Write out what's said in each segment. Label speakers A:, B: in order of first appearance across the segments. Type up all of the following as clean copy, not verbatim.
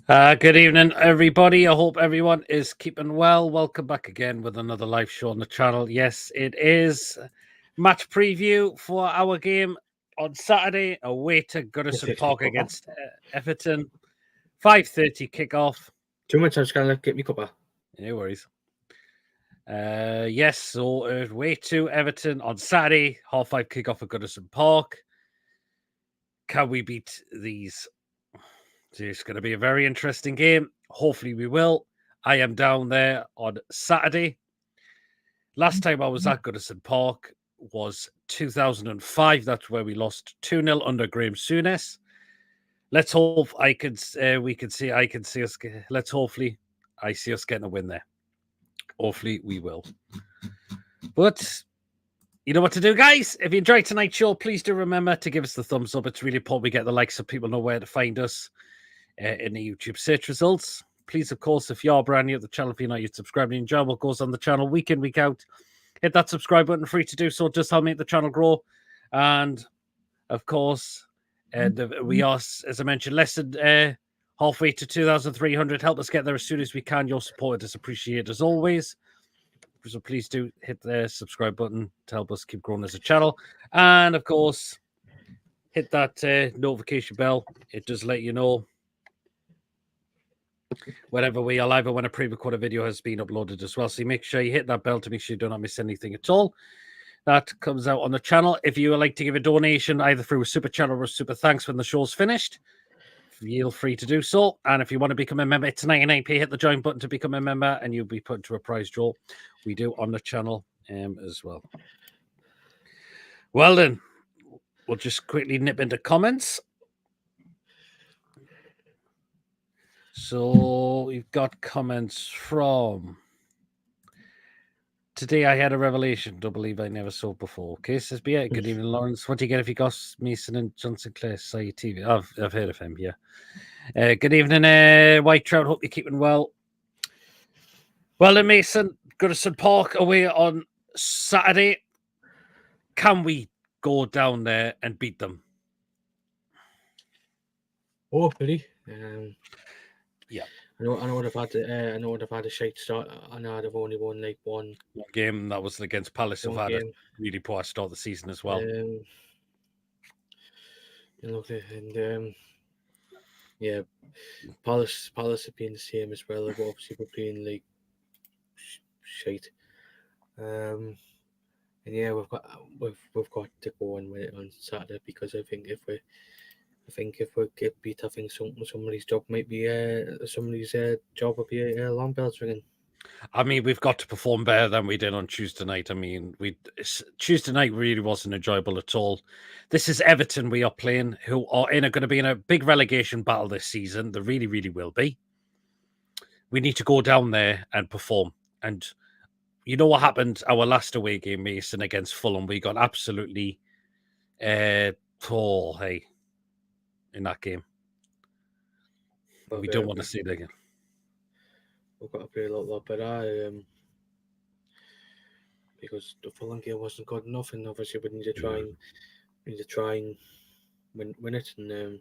A: Good evening, everybody. I hope everyone is keeping well. Welcome back again with another live show on the channel. Yes, it is match preview for our game on Saturday away to Goodison Park against Everton. 5:30 kickoff.
B: Too much. I was going to get me cuppa.
A: No worries. Yes, so away to Everton on Saturday, 5:30 kickoff at Goodison Park. Can we beat these? It's going to be a very interesting game. Hopefully we will. I am down there on Saturday. Last time I was at Goodison Park was 2005. That's where we lost 2-0 under Graham Souness. Let's hope I can see us. Let's hopefully I see us getting a win there. Hopefully we will. But you know what to do, guys. If you enjoyed tonight's show, please do remember to give us the thumbs up. It's really important we get the likes so people know where to find us in the YouTube search results. Please, of course, if you're brand new at the channel, if you're not yet subscribed and enjoy what goes on the channel week in, week out, hit that subscribe button. Free to do so. Just help make the channel grow. And, of course, we are, as I mentioned, less than halfway to 2,300. Help us get there as soon as we can. Your support is appreciated as always. So please do hit the subscribe button to help us keep growing as a channel. And, of course, hit that notification bell. It does let you know whenever we are live or when a pre-recorded video has been uploaded as well. So make sure you hit that bell to make sure you do not miss anything at all that comes out on the channel. If you would like to give a donation either through a super chat or a super thanks when the show's finished, feel free to do so. And if you want to become a member, it's 99p. Hit the join button to become a member and you'll be put into a prize draw we do on the channel as well. Well then, we'll just quickly nip into comments. So we've got comments from today. I had a revelation. Don't believe I never saw before. Okay, says Bia. Good evening, Lawrence. What do you get if you got Mason and Johnson Clare Say TV? I've heard of him. Yeah. Good evening, White Trout. Hope you're keeping well. Well then, Mason, Goodison Park away on Saturday. Can we go down there and beat them?
B: Hopefully.
A: Yeah.
B: I know they've had a shite start. I know they've only won like one
A: game. That was against Palace, who've had a really poor start of the season as well.
B: Yeah, Palace have been the same as well. They've obviously been playing like shite. And yeah, we've got to go and win it on Saturday because I think if we get beat, I think somebody's job might be job will be alarm bells ringing.
A: I mean, we've got to perform better than we did on Tuesday night. I mean, Tuesday night really wasn't enjoyable at all. This is Everton we are playing, who are going to be in a big relegation battle this season. They really, really will be. We need to go down there and perform. And you know what happened our last away game, Mason, against Fulham? We got absolutely in that game. But we don't want to see it again.
B: We've got to play a lot better because the Fulham game wasn't good enough, and obviously we need to try and win it and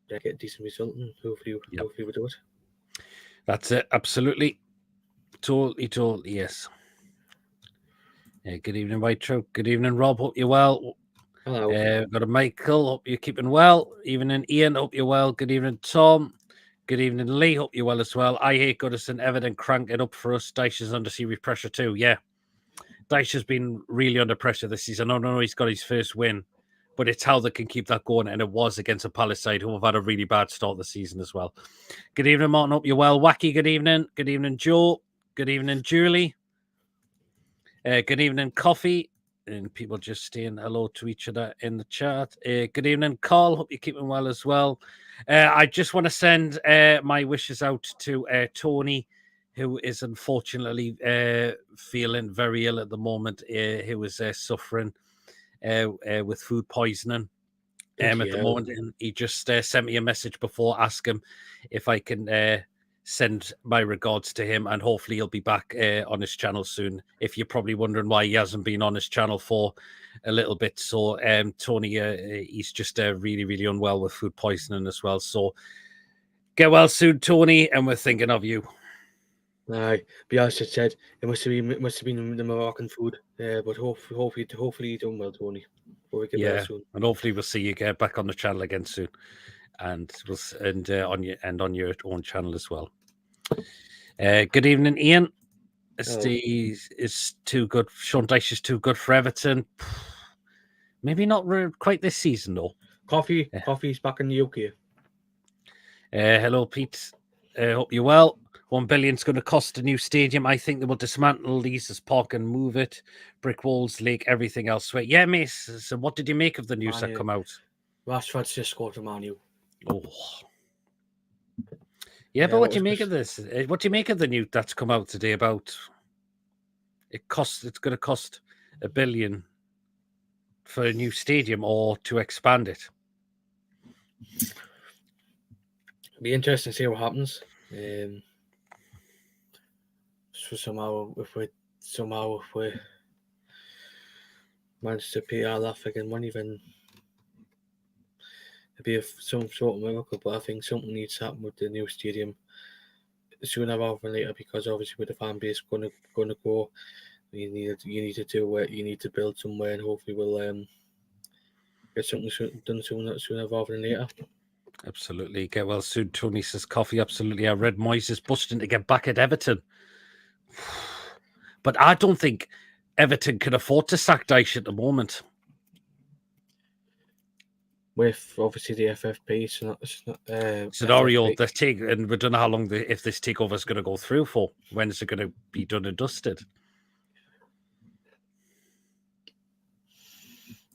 B: get a decent result, and hopefully we do it.
A: That's it. Absolutely. Totally, yes. Yeah, good evening, White Trout. Good evening, Rob. Hope you're well.
B: Hello.
A: Got a Michael. Hope you're keeping well. Evening, Ian. Hope you're well. Good evening, Tom. Good evening, Lee. Hope you're well as well. I hate Goodison. Everton crank it up for us. Dyche is under serious pressure too. Yeah. Dyche has been really under pressure this season. I know he's got his first win, but it's how they can keep that going. And it was against a Palace side who have had a really bad start of the season as well. Good evening, Martin. Hope you're well. Wacky, good evening. Good evening, Joe. Good evening, Julie. Good evening, Coffee. And people just saying hello to each other in the chat. Good evening, Carl. Hope you're keeping well as well. I just want to send my wishes out to Tony, who is unfortunately feeling very ill at the moment. Who is suffering with food poisoning at the moment. And he just sent me a message before asking if I can send my regards to him, and hopefully he'll be back on his channel soon. If you're probably wondering why he hasn't been on his channel for a little bit. So Tony, he's just really, really unwell with food poisoning as well. So Get well soon, Tony, and we're thinking of you.
B: Aye, Bielsa said it must have been the Moroccan food. But hopefully you're doing well, Tony. Before we get well soon.
A: And hopefully we'll see you get back on the channel again soon, and on your own channel as well. Good evening, Ian. Is too good. Sean Dyche is too good for Everton. Maybe not quite this season though.
B: Coffee's back in the UK.
A: Hello, Pete. Hope you're well. $1 billion is going to cost a new stadium. I think they will dismantle Lee's Park and move it. Brick walls, lake, everything else. Yeah, mate. So what did you make of the news that come out?
B: Rashford's just scored a Man U.
A: Oh. Yeah, but what do you make of this? What do you make of the news that's come out today about it's going to cost $1 billion for a new stadium or to expand it?
B: It'll be interesting to see what happens. So somehow if we manage to pay all that fucking money, then it'd be some sort of miracle. But I think something needs to happen with the new stadium sooner rather than later, because obviously with the fan base going to go, you need to build somewhere, and hopefully we'll get something done sooner rather than later.
A: Absolutely. Get well soon. Tony says coffee. Absolutely. I read Moyes is busting to get back at Everton. But I don't think Everton can afford to sack Dyche at the moment.
B: With obviously the FFP
A: scenario, FFP. And we don't know how long if this takeover is going to go through for. When is it going to be done and dusted?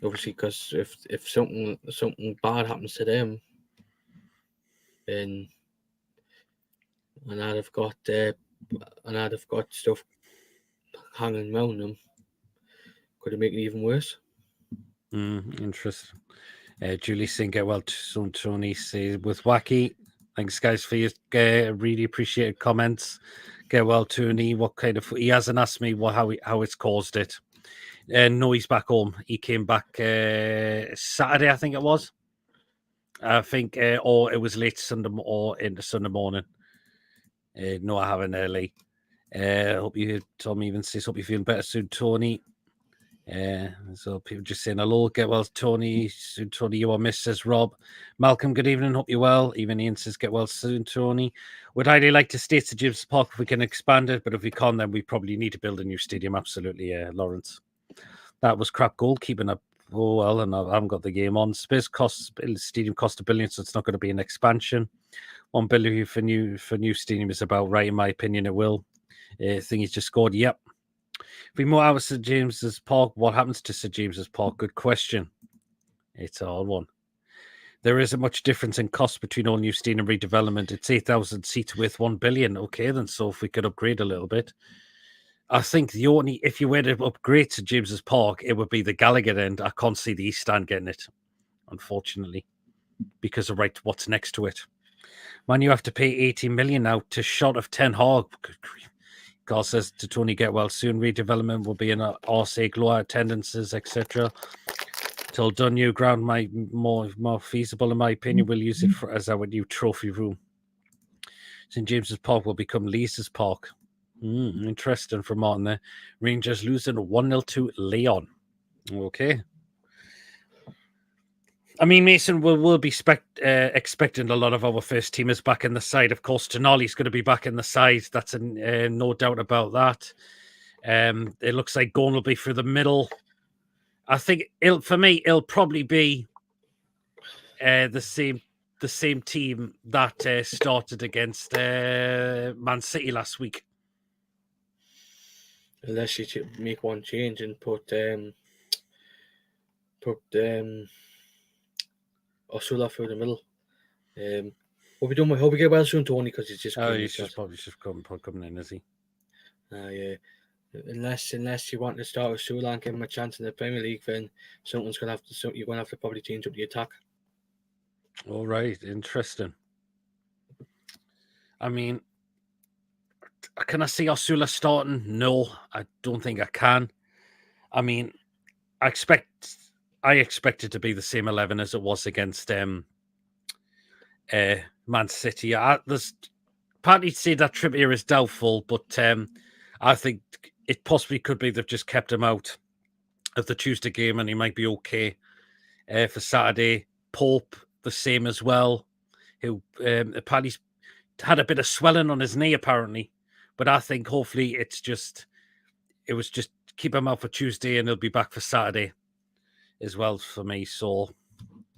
B: Obviously, because if something bad happens to them, and I'd have got stuff hanging around them, could it make it even worse?
A: Interesting. Julie saying, get well soon, Tony says, with Wacky. Thanks, guys, for your really appreciated comments. Get well, Tony. What kind of... He hasn't asked me how it's caused it. No, he's back home. He came back Saturday, I think it was. I think, or it was late Sunday or into Sunday morning. No, I haven't early. Hope you, Tom even says, hope you're feeling better soon, Tony. So people just saying hello. Get well, Tony. Soon, Tony, you are missed, says Rob. Malcolm, good evening. Hope you're well. Even Ian says, get well soon, Tony. Would highly like to stay to James Park if we can expand it, but if we can't, then we probably need to build a new stadium. Absolutely, Lawrence. That was crap goalkeeping up. Oh, well, and I haven't got the game on. Stadium cost $1 billion, so it's not going to be an expansion. $1 billion for new stadium is about right, in my opinion. It will. Thing he's just scored. Yep. If we move out of St James's Park, what happens to St James's Park? Good question. It's a hard one. There isn't much difference in cost between all new stadium redevelopment. It's 8,000 seats with $1 billion. Okay, then. So if we could upgrade a little bit. I think if you were to upgrade to James's Park, it would be the Gallagher end. I can't see the East Stand getting it, unfortunately, because of what's next to it. Man, you have to pay $80 million now to shot of Ten Hag. Carl says to Tony, get well soon. Redevelopment will be in RSA, lower attendances, etc. Till done, new ground might more feasible, in my opinion. We'll use it as our new trophy room. St James's Park will become Lee's Park. Interesting from Martin there. Rangers losing 1-0 to Leon. Okay. I mean, Mason, we'll be expecting a lot of our first teamers back in the side. Of course, Tonali's going to be back in the side. That's no doubt about that. It looks like Gorn will be through the middle. I think it'll probably be the same team that started against Man City last week.
B: Unless you make one change and put Osula through the middle. Hope we get well soon, Tony, because he's just.
A: He's probably coming in, is he?
B: Yeah. Unless you want to start with Sula and give him a chance in the Premier League, then you're going to have to probably change up the attack.
A: All right, interesting. I mean, can I see Osula starting? No, I don't think I can. I mean, I expect it to be the same 11 as it was against Man Man City. There's partly to say that Trippier is doubtful, but I think it possibly could be they've just kept him out of the Tuesday game and he might be okay for Saturday. Pope, the same as well, who apparently had a bit of swelling on his knee, apparently. But I think hopefully it was just keep him out for Tuesday and he'll be back for Saturday as well for me. So,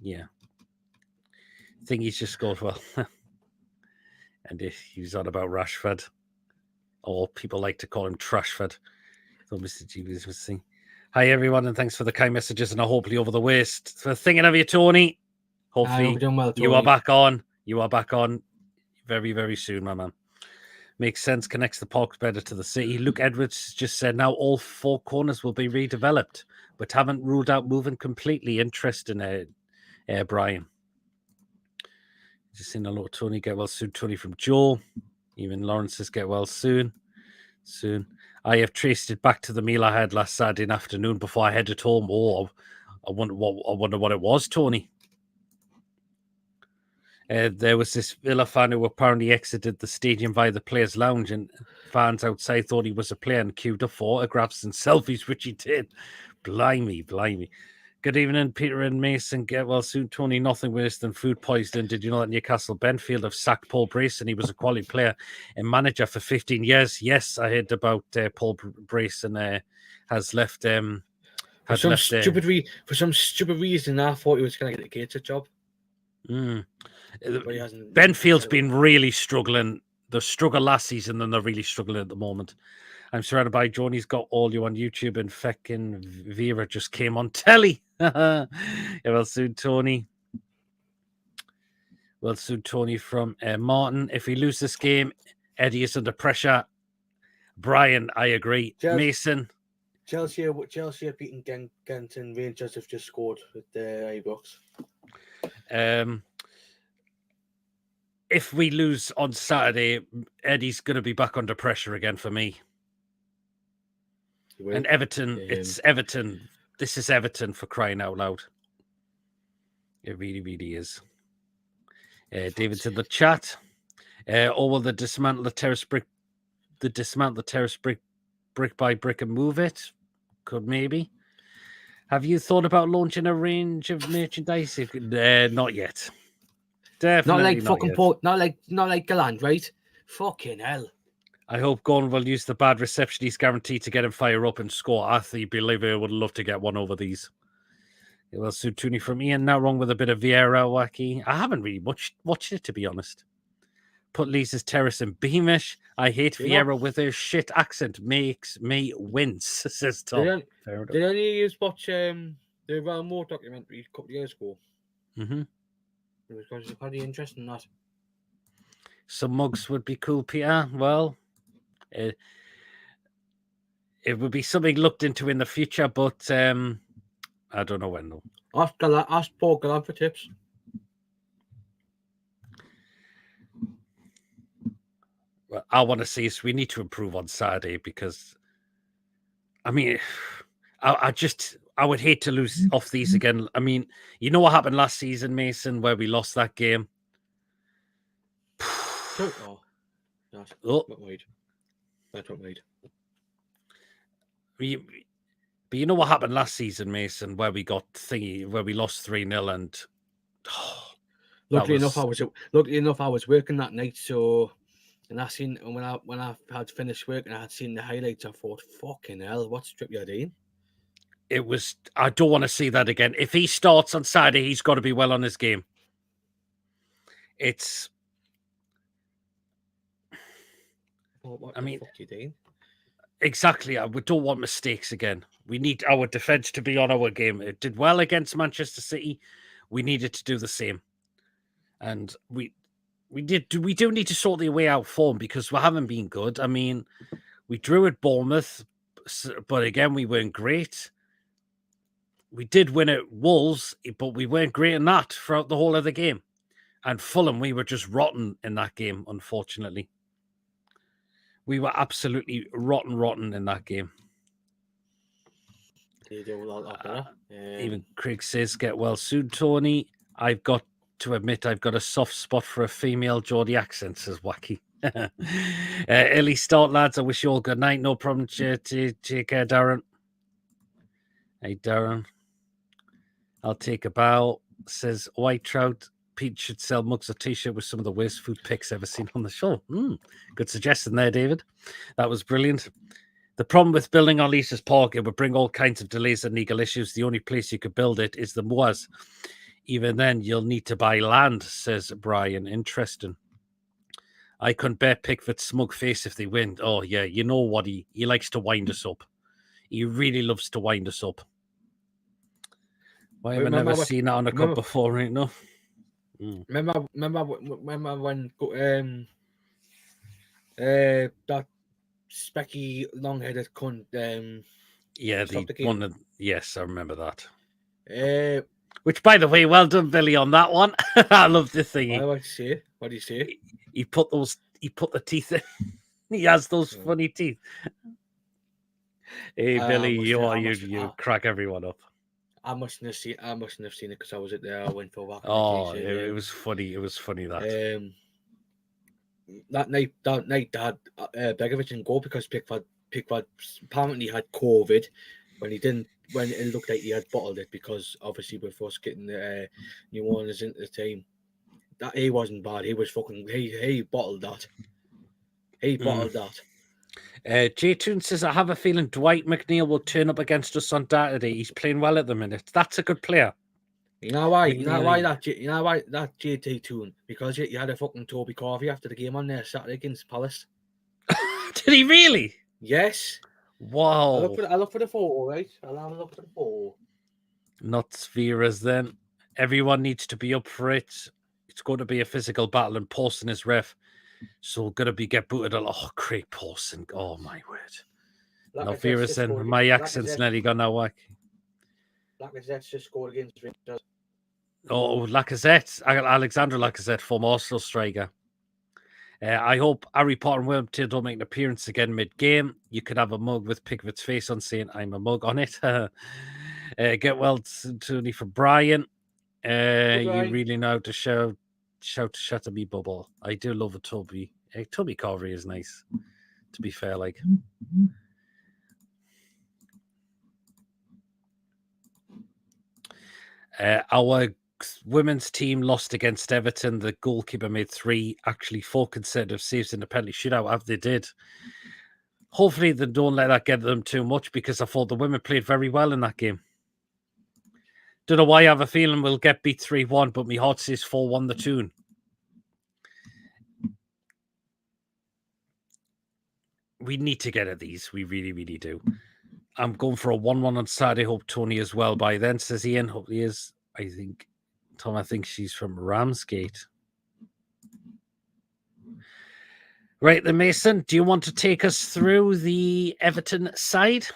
A: yeah. I think he's just scored well. And he was on about Rashford. Or people like to call him Trashford. So Mr. G was saying, hi, everyone, and thanks for the kind messages. And I hopefully over the waist. For thinking of you, Tony. Hopefully
B: well, Tony.
A: You are back on. You are back on very, very soon, my man. Makes sense. Connects the parks better to the city. Luke Edwards just said now all four corners will be redeveloped, but haven't ruled out moving completely. Interesting, Brian. Just seen a lot of Tony get well soon. Tony from Joe. Even Lawrence says get well soon. Soon. I have traced it back to the meal I had last Saturday afternoon before I headed home. Oh, I wonder what it was, Tony. There was this Villa fan who apparently exited the stadium via the players' lounge, and fans outside thought he was a player and queued up for autographs and selfies, which he did. Blimey. Good evening, Peter and Mason. Get well soon, Tony. Nothing worse than food poisoning. Did you know that Newcastle Benfield have sacked Paul Brace and he was a quality player and manager for 15 years? Yes, I heard about Paul Brace and has left.
B: For some stupid reason, I thought he was going to get the Gator job.
A: Benfield's been really struggling. They struggled last season and they're really struggling at the moment. I'm surrounded by Joni's got all you on YouTube and feckin' Vera just came on telly. Yeah, well soon, Tony. Well soon, Tony from Martin. If we lose this game, Eddie is under pressure. Brian, I agree. Mason.
B: Chelsea are beating Ghent and Rangers have just scored with the Ibrox.
A: If we lose on Saturday, Eddie's going to be back under pressure again for me. And Everton, it's Everton. This is Everton for crying out loud. It really, really is. David's in the chat. Or will they dismantle the terrace brick by brick and move it? Could maybe. Have you thought about launching a range of merchandise? Not yet. Definitely
B: not like Gallant, right? Fucking hell.
A: I hope Gordon will use the bad reception he's guaranteed to get him fire up and score. I believe I would love to get one over these. Well, Sutuni from Ian. Not wrong with a bit of Vieira wacky. I haven't really watched it, to be honest. Put Lisa's Terrace and Beamish. I hate Vieira with her shit accent. Makes me wince, says Tom.
B: Did any of you watch the Ryan Moore documentary a couple of years ago?
A: Mm-hmm.
B: It was pretty interesting, that.
A: Some mugs would be cool, Peter. Well, it would be something looked into in the future, but I don't know when, though.
B: Ask Paul Gallant for tips.
A: Well, I want to see us. We need to improve on Saturday because, I mean, I would hate to lose off these again. I mean, you know what happened last season, Mason, where we lost that game?
B: Not wait.
A: But you know what happened last season, Mason, where we lost 3-0 and
B: luckily enough I was working that night, so and I seen when I had finished work and I had seen the highlights, I thought, fucking hell, what's Trippier doing?
A: I don't want to see that again. If he starts on Saturday, he's got to be well on his game. Exactly. We don't want mistakes again. We need our defense to be on our game. It did well against Manchester City. We needed to do the same. And we do need to sort the way out form because we haven't been good. I mean, we drew at Bournemouth, but again, we weren't great. We did win at Wolves, but we weren't great in that throughout the whole of the game. And Fulham, we were just rotten in that game, unfortunately. We were absolutely rotten in that game.
B: You do a lot better.
A: Even Craig says, get well soon, Tony. I've got to admit I've got a soft spot for a female Geordie accent, says Wacky. Early start, lads. I wish you all good night. No problem. Take care, Darren. Hey, Darren. I'll take a bow, says White Trout. Pete should sell mugs a t-shirt with some of the worst food pics ever seen on the show. Good suggestion there, David. That was brilliant. The problem with building on Lisa's Park, it would bring all kinds of delays and legal issues. The only place you could build it is the Moors. Even then, you'll need to buy land, says Brian. Interesting. I couldn't bear Pickford's smug face if they win. Oh, yeah, you know what? He likes to wind us up. He really loves to wind us up. Why have I never seen that on a cup before, right? No.
B: Remember when that specky long-headed cunt
A: yeah, yes, I remember that.
B: Uh,
A: Which, by the way, well done, Billy, on that one. I love the thing.
B: What do you say?
A: He put the teeth in. He has those funny teeth. Hey, Billy, you crack everyone up.
B: I mustn't have seen it because I was at there. I went for a walk.
A: Oh, it was funny. It was funny that.
B: That night, Dad Begovic didn't go because Pickford apparently had COVID when it looked like he had bottled it, because obviously with us getting the New Orleans into the team, that he wasn't bad. He was fucking he bottled that. He bottled that.
A: J Toon says, I have a feeling Dwight McNeil will turn up against us on Saturday. He's playing well at the minute. That's a good player.
B: You know why? You know why that JT Toon? Because you had a fucking Toby Coffey after the game on there Saturday against Palace.
A: Did he really?
B: Yes.
A: Wow.
B: I look for the photo, right? I'll have a look for the photo.
A: Not Vera's then. Everyone needs to be up for it. It's going to be a physical battle, and Pawson is ref. So going to be get booted. Oh, Craig Pawson. Oh, my word. Not Vera's then. My accent's nearly gone now, Wack.
B: Lacazette's just scored against Rangers.
A: Oh, Lacazette. Alexander Lacazette, former Arsenal striker. I hope Harry Potter and Wilmington don't make an appearance again mid-game. You could have a mug with Pickford's face on saying, I'm a mug on it. Get well, Tony, for Brian. You really know how to shout to shut a me bubble. I do love a Toby. Toby Covey is nice, to be fair. Like, our women's team lost against Everton. The goalkeeper made 4 consecutive saves in the penalty shootout. They did. Hopefully, they don't let that get them too much, because I thought the women played very well in that game. Don't know why I have a feeling we'll get beat 3-1, but my heart says 4-1 the tune. We need to get at these. We really, really do. I'm going for a 1-1 on Saturday. Hope Tony is well by then, says Ian. Hope he is. I think she's from Ramsgate. Right, then, Mason, do you want to take us through the Everton side?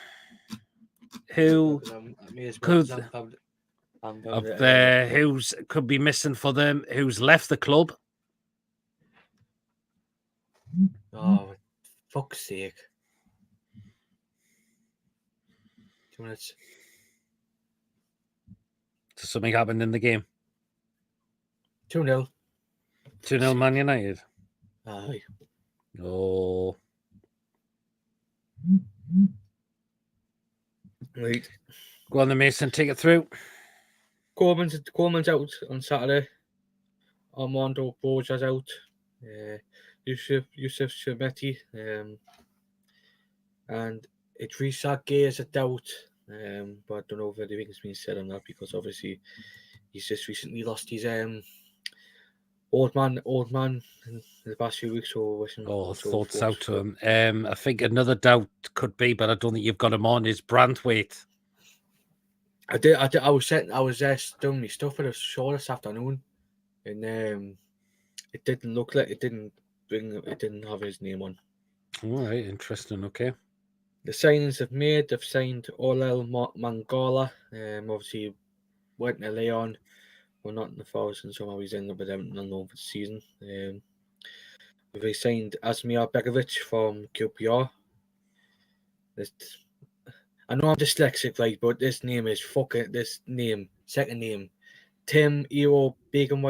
A: Who could be missing for them? Who's left the club?
B: Oh, fuck's sake. 2 minutes.
A: So something happened in the game.
B: 2-0.
A: 2-0 Man United.
B: Aye.
A: Oh.
B: Right.
A: Go on, the Mason, take it through.
B: Coleman's out on Saturday. Armando Broja's out. Yusuf Shabeti. And Idrissa Gueye is a doubt. But I don't know if anything's been said on that, because obviously he's just recently lost his old man in the past few weeks.
A: Thoughts out to him. I think another doubt could be, but I don't think you've got him on, is Brandwaite.
B: I was doing my stuff for the show this afternoon, and it didn't look like it didn't have his name on.
A: All right, interesting. Okay.
B: The signings they've signed Olel Mangala. Obviously went to Leon. Well, not in the Forest, and somehow he's ended up with Everton on loan for the season. They signed Asmir Begovic from QPR. I know I'm dyslexic, right, but this second name Tim, Euro, Bacon,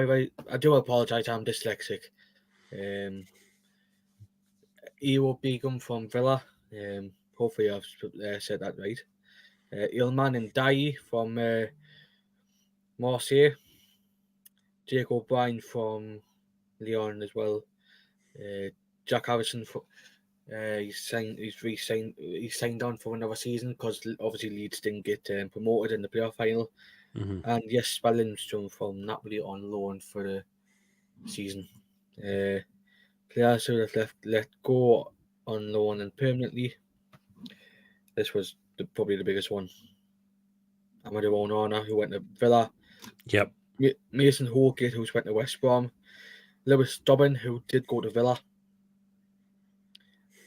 B: I do apologise, I'm dyslexic. Euro Bacon from Villa. Hopefully I've said that right. Ilman and Dai from Marseille. Jake O'Brien from Lyon as well. Jack Harrison he's signed on for another season because obviously Leeds didn't get promoted in the playoff final.
A: Mm-hmm.
B: And yes, Lindstrom from Napoli on loan for the season. Players who have let go on loan and permanently. This was probably the biggest one. Amadou Onana, who went to Villa.
A: Yep.
B: Mason Holgate, who's went to West Brom. Lewis Dobbin, who did go to Villa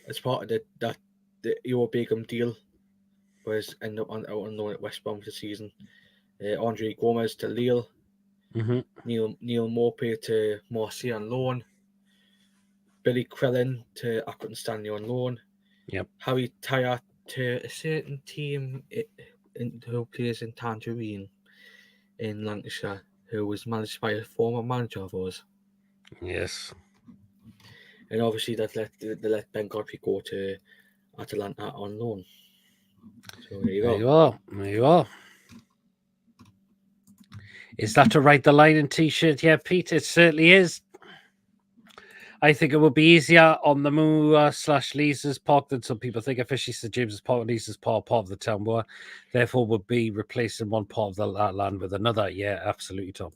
B: as part of the Euro Beckham deal, was ended up out on loan at West Brom for the season. Andre Gomez to Lille.
A: Mm-hmm.
B: Neil Maupay to Marseille on loan. Billy Crellin to Accrington Stanley on loan.
A: Yep.
B: Harry Tyre to a certain team who plays in Tangerine in Lancashire, who was managed by a former manager of ours.
A: Yes.
B: And obviously they let Ben Godfrey go to Atalanta on loan. So there you go.
A: There you are. Is that to write the line in T-shirt? Yeah, Pete, it certainly is. I think it would be easier on the Moor/Lees's Park than some people think. Officially, St James's Park, Lees's Park, part of the town Moor. Therefore, would be replacing one part of that land with another. Yeah, absolutely, Tom.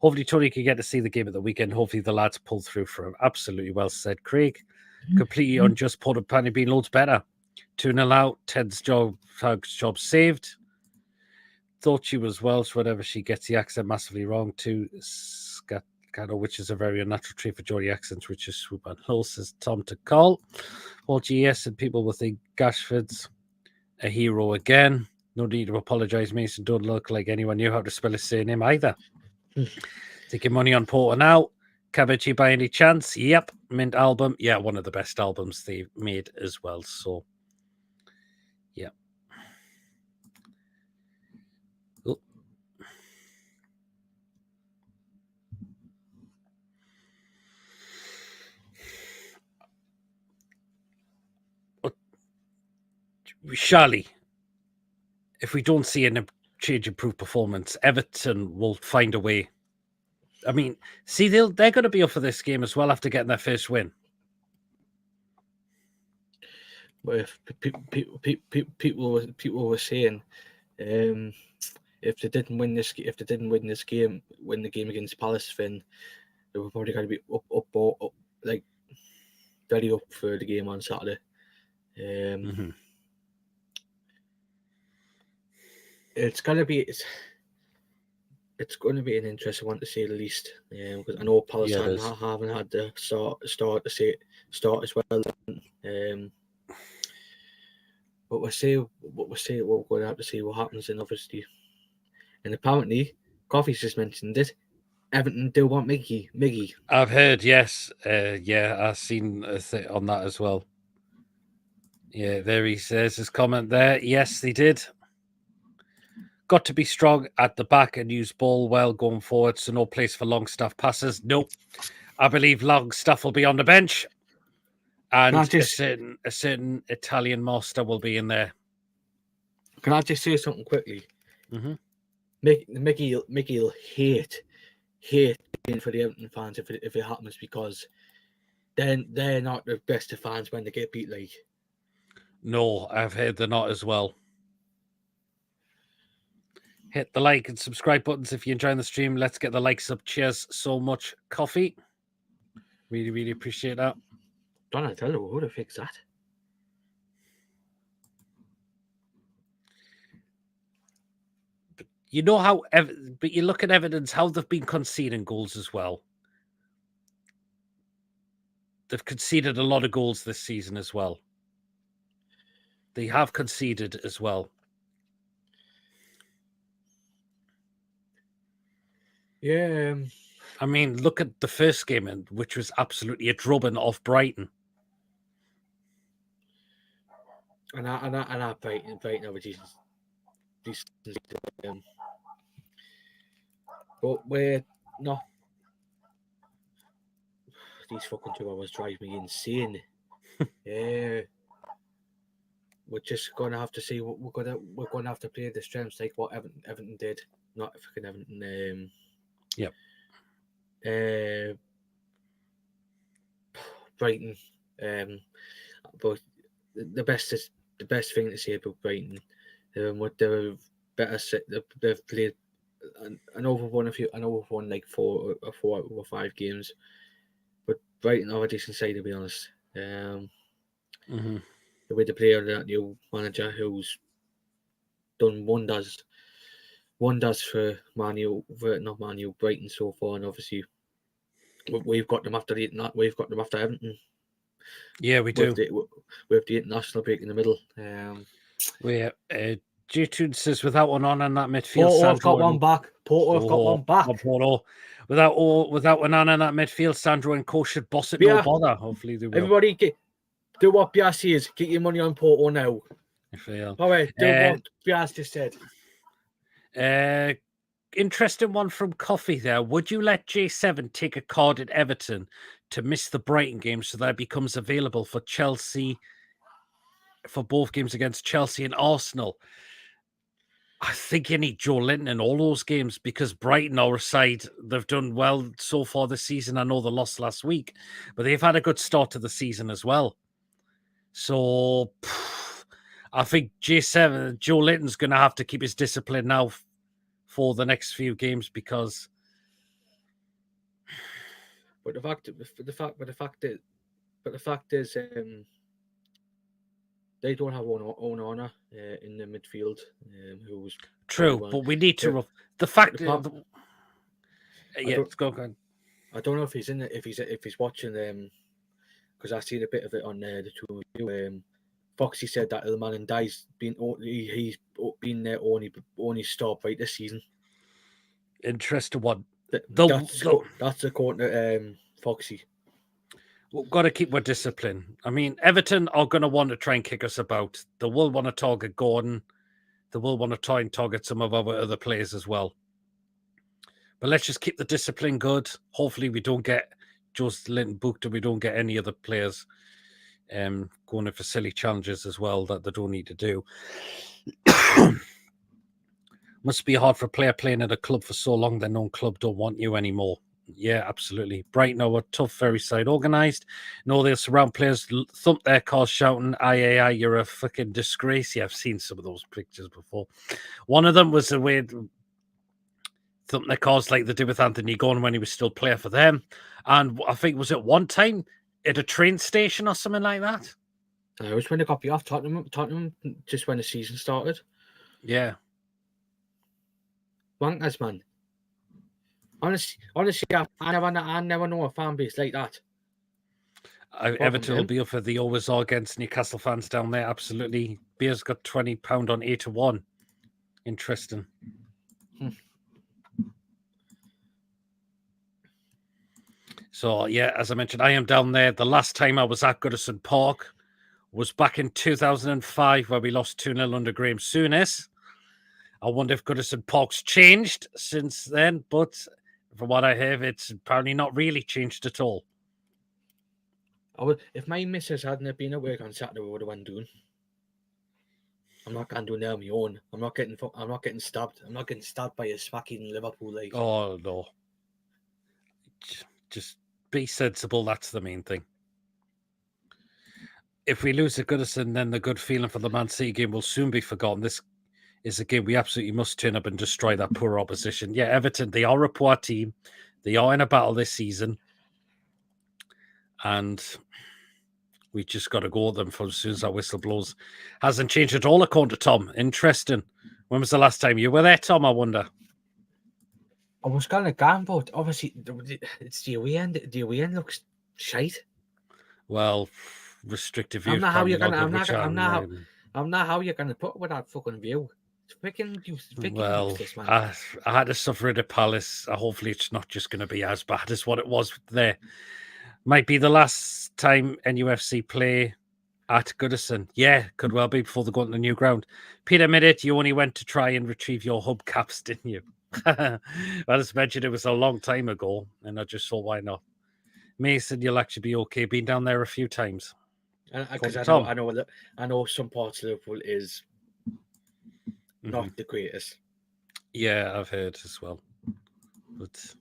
A: Hopefully, Tony can get to see the game at the weekend. Hopefully, the lads pull through for him. Absolutely well said, Craig. Completely unjust. Port of Penny being loads better. 2-0 out. Ted's job saved. Thought she was Welsh, whatever. She gets the accent massively wrong too. Which is a very unnatural trait for Geordie accents, which is swoop and hull, says Tom to call. Or GS, and people will think Gashford's a hero again. No need to apologise, Mason. Don't look like anyone knew how to spell his surname either. Taking money on Porter now. Cabbage by any chance? Yep. Mint album. Yeah, one of the best albums they've made as well. So, yeah. Oh. Surely, if we don't see a change in proof performance, Everton will find a way. I mean, see, they're going to be up for this game as well after getting their first win.
B: But if people were saying, if they didn't win this game, win the game against Palace, then they were probably going to be up like very up for the game on Saturday. It's going to be an interesting one to say the least. Because I know Palace haven't had the start as well. But we're going to have to see what happens, and obviously, and apparently, Coffee's just mentioned it. Everton do want Miggy.
A: I've heard, yes. I've seen on that as well. Yeah, there he says his comment there. Yes, they did. Got to be strong at the back and use ball well going forward, so no place for Longstaff passes. Nope. I believe Longstaff will be on the bench. And a certain Italian master will be in there.
B: Can I just say something quickly?
A: Mm-hmm.
B: Mickey will hate for the Everton fans if it happens, because then they're not the best of fans when they get beat. Like,
A: no, I've heard they're not as well. Hit the like and subscribe buttons if you're enjoying the stream. Let's get the likes up. Cheers so much, Coffee. Really, really appreciate that.
B: Donatello, who to fix that?
A: But you know how, but you look at evidence how they've been conceding goals as well. They've conceded a lot of goals this season as well. They have conceded as well.
B: Yeah.
A: I mean, look at the first game, which was absolutely a drubbing off Brighton.
B: And I Brighton have a decent But we're not. These fucking 2 hours drive me insane. Yeah. We're just gonna have to see what we're gonna have to play the strengths like what Everton did. Not fucking Everton.
A: Yep.
B: Brighton. But the best thing to say about Brighton, what they're better. They've played an over one like 4 or 5 games, but Brighton are a decent side to be honest.
A: Mm-hmm.
B: The way they play under that new manager who's done wonders for Brighton so far, and obviously we've got them after Everton.
A: Yeah, we do.
B: With the international break in the middle.
A: J-Tune says without one on that midfield,
B: Porto have got one back. Porto have got one back.
A: Porto. Without one on in that midfield, Sandro and Co should boss it, no bother. Hopefully they will.
B: Everybody do what Bias says. Get your money on Porto now. All right, do what Bias just said.
A: Interesting one from Coffee there. Would you let J7 take a card at Everton to miss the Brighton game so that it becomes available for Chelsea for both games against Chelsea and Arsenal? I think you need Joe Linton in all those games because Brighton are a side. They've done well so far this season. I know they lost last week, but they've had a good start to the season as well. So I think J7, Joe Linton's going to have to keep his discipline now for the next few games because.
B: But the fact is, they don't have own owner in the midfield. Who's
A: true, but we need to. The fact that let's go.
B: I don't know if he's in it. If he's watching because I seen a bit of it on the two of you. Foxy said that the man in Dye's he's been there only stopped right this season.
A: Interesting one.
B: That's according to Foxy.
A: We've got to keep our discipline. I mean, Everton are going to want to try and kick us about. They will want to target Gordon. They will want to try and target some of our other players as well. But let's just keep the discipline good. Hopefully we don't get Joe Linton booked and we don't get any other players going in for silly challenges as well that they don't need to do. Must be hard for a player playing at a club for so long that no club don't want you anymore. Yeah, absolutely. Brighton are a tough, very side organised. No, they'll surround players, thump their cars shouting, aye, you're a fucking disgrace. Yeah, I've seen some of those pictures before. One of them was a weird thumping their cars like they did with Anthony Gordon when he was still player for them. And I think, was it one time at a train station or something like that?
B: It was when they got off Tottenham just when the season started.
A: Yeah.
B: Wankers, man. Honestly, I never know a fan base like that.
A: Everton will be up for the always are against Newcastle fans down there. Absolutely. Beer's got £20 on 8-1. Interesting. So, yeah, as I mentioned, I am down there. The last time I was at Goodison Park was back in 2005 where we lost 2-0 under Graham Souness. I wonder if Goodison Park's changed since then, but from what I hear, it's apparently not really changed at all.
B: If my missus hadn't been at work on Saturday, we would have went doing. I'm not going to do it on my own. I'm not getting stabbed. I'm not getting stabbed by a smacky in Liverpool. Like.
A: Oh no! Just be sensible. That's the main thing. If we lose at Goodison, then the good feeling for the Man City game will soon be forgotten. This is a game we absolutely must turn up and destroy that poor opposition. Yeah, Everton, they are a poor team. They are in a battle this season. And we just got to go at them for as soon as that whistle blows. Hasn't changed at all, according to Tom. Interesting. When was the last time you were there, Tom, I wonder?
B: I was going to gamble, but obviously it's the away end. The away end looks shite.
A: Well, restrictive view.
B: I'm not how you're going to put with that fucking view.
A: Well, I had to suffer at a Palace. Hopefully it's not just going to be as bad as what it was there. Might be the last time NUFC play at Goodison. Yeah, could well be before they go on the new ground. Peter Middett, you only went to try and retrieve your hubcaps, didn't you? Well, as mentioned, it was a long time ago, and I just thought, why not? Mason, you'll actually be okay. Been down there a few times.
B: Because
A: Tom.
B: I know some parts of Liverpool is not
A: Mhm.
B: the greatest.
A: Yeah, I've heard as well. But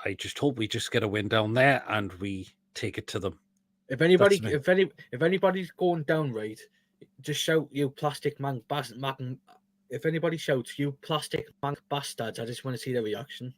A: I just hope we just get a win down there and we take it to them.
B: If anybody's going down right, just shout, "You plastic man, if anybody shouts, "You plastic man bastards," I just want to see their reaction.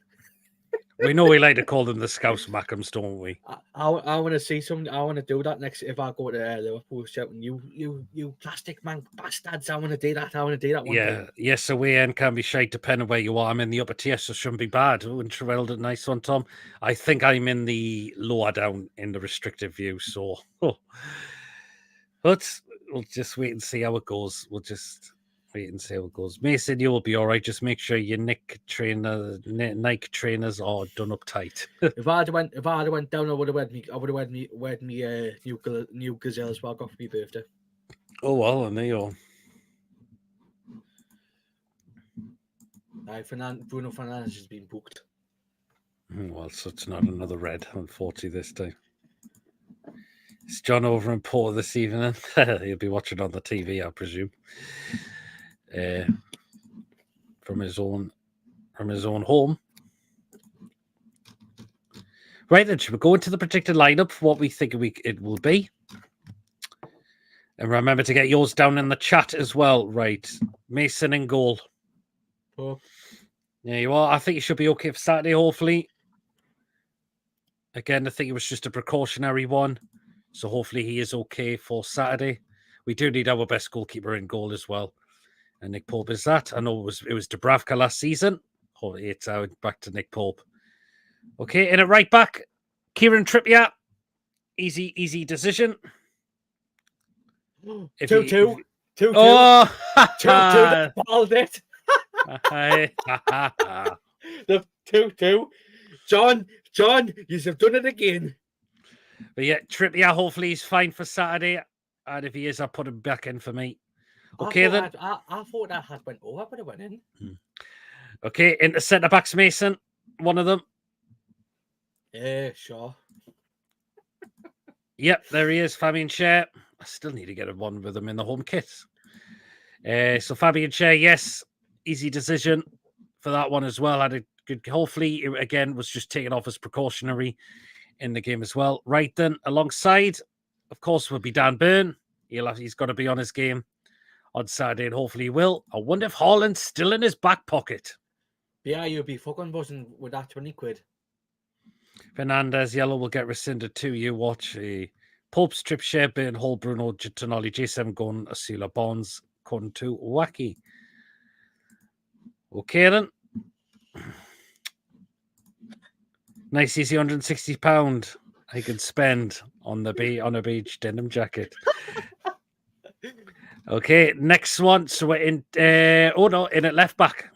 A: We know we like to call them the Scouse Mackhams, don't we?
B: I want to see something. I want to do that next. If I go to Liverpool, shouting, "You plastic man bastards," I want to do that. I want to do that one time.
A: Yes, away end can be shite depending where you are. I'm in the upper tier, so it shouldn't be bad. Oh, and Trevell did a nice one, Tom. I think I'm in the lower down in the restricted view, so but we'll just wait and see how it goes. We'll just wait and see how it goes. Mason, you will be all right. Just make sure your Nike trainers are done up tight.
B: If I'd went down, I would have wear me new Gazelle swag off for my birthday.
A: Oh well, and there you are.
B: Bruno Fernandes has been booked.
A: Well, so it's not another red, unfortunately, this time. Is John over in Port this evening? He'll be watching on the TV, I presume. From his own home. Right then, should we go into the predicted lineup for what we think it will be? And remember to get yours down in the chat as well. Right. Mason in goal.
B: Oh.
A: There you are. I think you should be okay for Saturday, hopefully. Again, I think it was just a precautionary one. So hopefully he is okay for Saturday. We do need our best goalkeeper in goal as well. And Nick Pope is that. I know it was Dubravka last season. Oh, it's out back to Nick Pope. Okay, in at right back, Kieran Trippier. Easy decision.
B: 2-2. 2-2.
A: Oh!
B: 2-2. Balled it. The 2-2. John, you've done it again.
A: But yeah, Trippier, hopefully he's fine for Saturday. And if he is, I'll put him back in for me. Okay, then.
B: I thought that had went over, but it went in.
A: Okay, into centre backs, Mason. One of them.
B: Yeah, sure.
A: Yep, there he is, Fabian Schär. I still need to get one with him in the home kit. So Fabian Schär, yes, easy decision for that one as well. Had a good. Hopefully, it, again, was just taken off as precautionary in the game as well. Right then, alongside, of course, will be Dan Burn. He's got to be on his game on Saturday, and hopefully he will. I wonder if Haaland's still in his back pocket.
B: Yeah, you'll be fucking buzzing with that 20 quid.
A: Fernandez, yellow will get rescinded too. You watch. Pope, Strip, Shea, Burn, Hall, Bruno, Tonali, J7, Gun, Asila, Bonds, Con 2, Wacky. Okay then. Nice easy £160 I can spend on a beach denim jacket. Okay, next one. So we're in in at left back.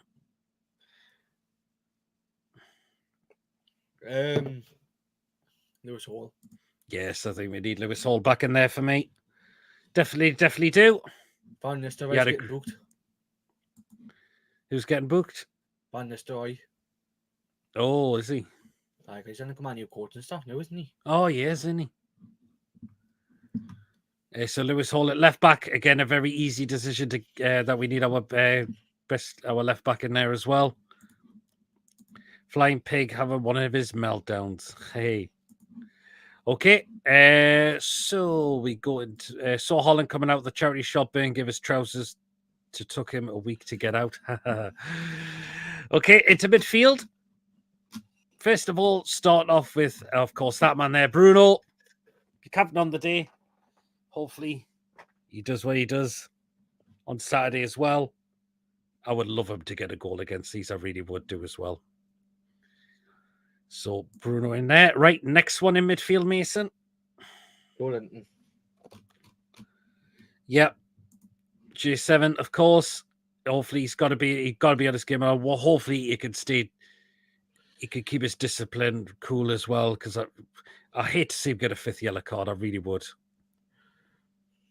B: Lewis Hall.
A: Yes, I think we need Lewis Hall back in there for me. Definitely do.
B: Van Nistelrooy's getting booked.
A: Who's getting booked?
B: Van Nistelrooy.
A: Oh, is he?
B: Like, he's on the command new coach and stuff now, isn't he?
A: Oh, yes, isn't he? So Lewis Hall at left back. Again, a very easy decision to that we need our left back in there as well. Flying Pig having one of his meltdowns. Hey. Okay. So we go into saw Holland coming out of the charity shop and give his trousers to took him a week to get out. Okay, into midfield. First of all, starting off with, of course, that man there, Bruno. Captain on the day. Hopefully, he does what he does on Saturday as well. I would love him to get a goal against these. I really would do as well. So, Bruno in there. Right, next one in midfield, Mason.
B: Jordan.
A: Yep. J7, of course. Hopefully, he's got to be on his game. Well, hopefully, he can stay. He could keep his discipline cool as well, because I hate to see him get a 5th yellow card. I really would.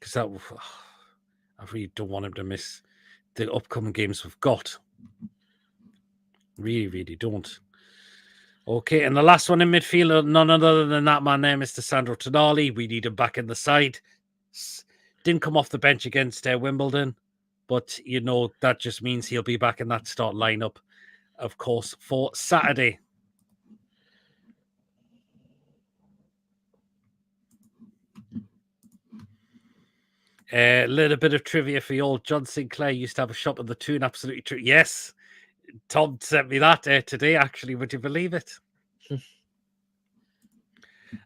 A: Because I really don't want him to miss the upcoming games we've got. Really, really don't. Okay, and the last one in midfield, none other than that man there, Mr. Sandro Tonali. We need him back in the side. Didn't come off the bench against Wimbledon, but that just means he'll be back in that start lineup, of course, for Saturday. A little bit of trivia for you all. John Sinclair used to have a shop at the Toon. Absolutely true. Yes, Tom sent me that today, actually. Would you believe it?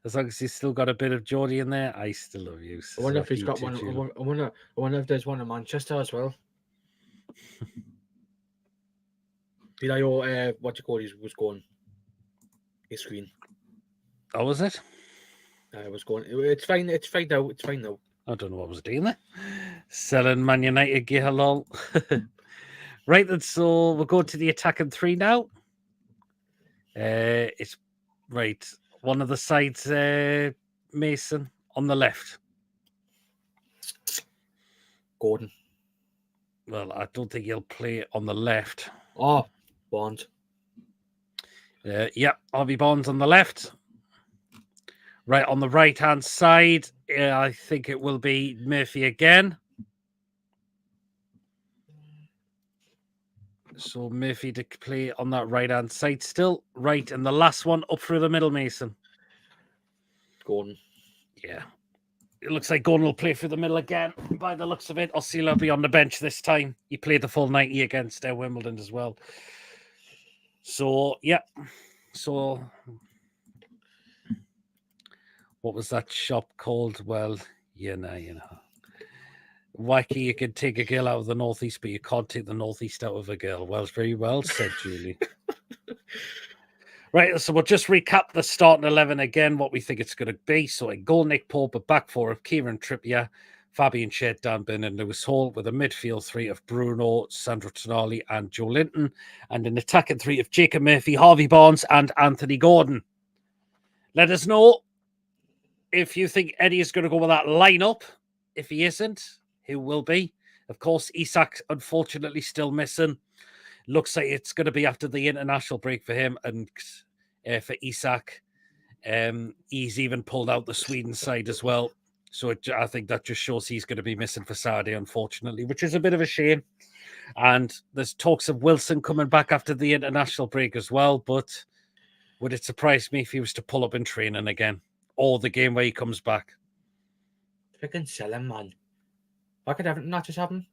A: As long as he's still got a bit of Geordie in there, I still love you.
B: I wonder if he's got one. I wonder if there's one in Manchester as well. Did I what you call it was going? His screen.
A: Oh, was it?
B: I was going. It's fine. It's fine now. It's fine now.
A: I don't know what I was doing there. Selling Man United gear, lol. Right, then, so we'll go to the attacking three now. It's right. One of the sides, Mason, on the left.
B: Gordon.
A: Well, I don't think he'll play on the left.
B: Oh, Bond.
A: Yeah, Harvey Barnes on the left. Right, on the right-hand side, I think it will be Murphy again. So Murphy to play on that right-hand side still. Right, and the last one up through the middle, Mason.
B: Gordon.
A: Yeah. It looks like Gordon will play through the middle again. By the looks of it, Osila will be on the bench this time. He played the full 90 against Wimbledon as well. So, yeah. So, what was that shop called? Well, you know. Wacky, you can take a girl out of the Northeast, but you can't take the Northeast out of a girl. Well, very well said, Julie. Right, so we'll just recap the starting 11 again, what we think it's going to be. So in goal, Nick Pope, but back four of Kieran Trippier, Fabian Shed, Dan Burn, and Lewis Hall, with a midfield three of Bruno, Sandro Tonali, and Joe Linton, and an attacking three of Jacob Murphy, Harvey Barnes, and Anthony Gordon. Let us know if you think Eddie is going to go with that lineup. If he isn't, who will be? Of course, Isak, unfortunately, still missing. Looks like it's going to be after the international break for him and for Isak. He's even pulled out the Sweden side as well. So I think that just shows he's going to be missing for Saturday, unfortunately, which is a bit of a shame. And there's talks of Wilson coming back after the international break as well. But would it surprise me if he was to pull up in training again? Or the game where he comes back?
B: Freaking sell him, man. Why could Everton not just have him?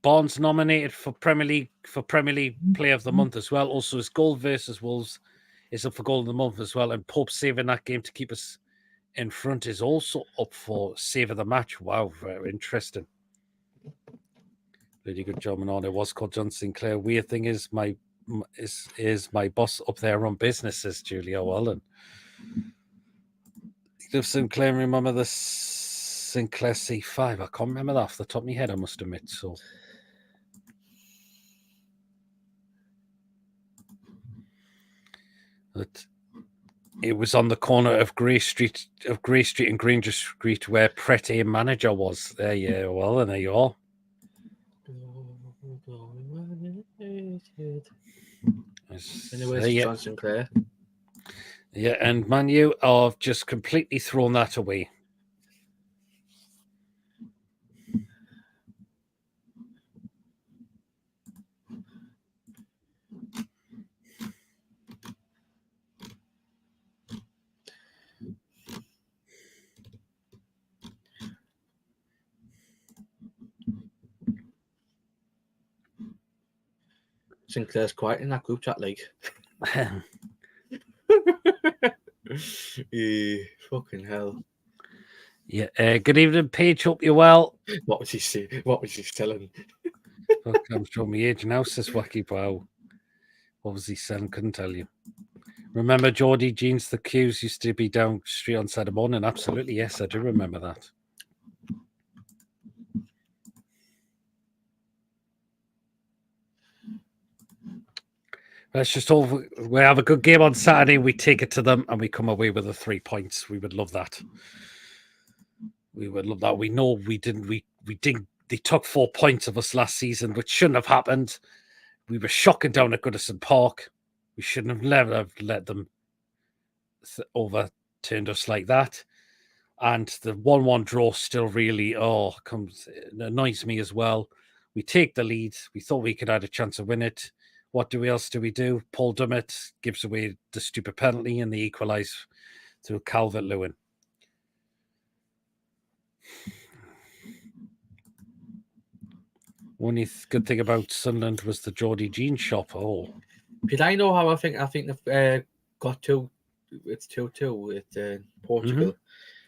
A: Barnes nominated for Premier League Player of the Month as well. Also, his goal versus Wolves is up for Goal of the Month as well. And Pope saving that game to keep us in front is also up for Save of the Match. Wow, very interesting. Really good job and all. It was called John Sinclair. Weird thing is my boss up there on business, says Julia Wallen. If Sinclair, remember the Sinclair C5? I can't remember that off the top of my head, I must admit. So, but it was on the corner of Grey Street and Granger Street where Prete manager was. There, yeah. Well, and there you are.
B: Anyways, John Sinclair.
A: Yeah, and Man U have just completely thrown that away.
B: Sinclair's quiet in that group chat, like. Fucking hell.
A: Yeah. Good evening, Paige. Hope you're well.
B: What was he saying? What was he selling?
A: Fuck, I'm showing my age now, says Wacky. Wow. What was he selling? Couldn't tell you. Remember Geordie Jeans, the queues used to be down street on Saturday morning? Absolutely, yes, I do remember that. Let's just hope we have a good game on Saturday. We take it to them and we come away with the 3 points. We would love that. We would love that. We know we didn't. They took 4 points of us last season, which shouldn't have happened. We were shocking down at Goodison Park. We shouldn't have never have let them overturned us like that. And the 1-1 draw still really annoys me as well. We take the lead. We thought we could have a chance to win it. What else do we do? Paul Dummett gives away the stupid penalty and they equalise through Calvert-Lewin. Only good thing about Sunderland was the Geordie Jean shop. Oh,
B: did I know how I think they've got two? It's 2-2 with Portugal.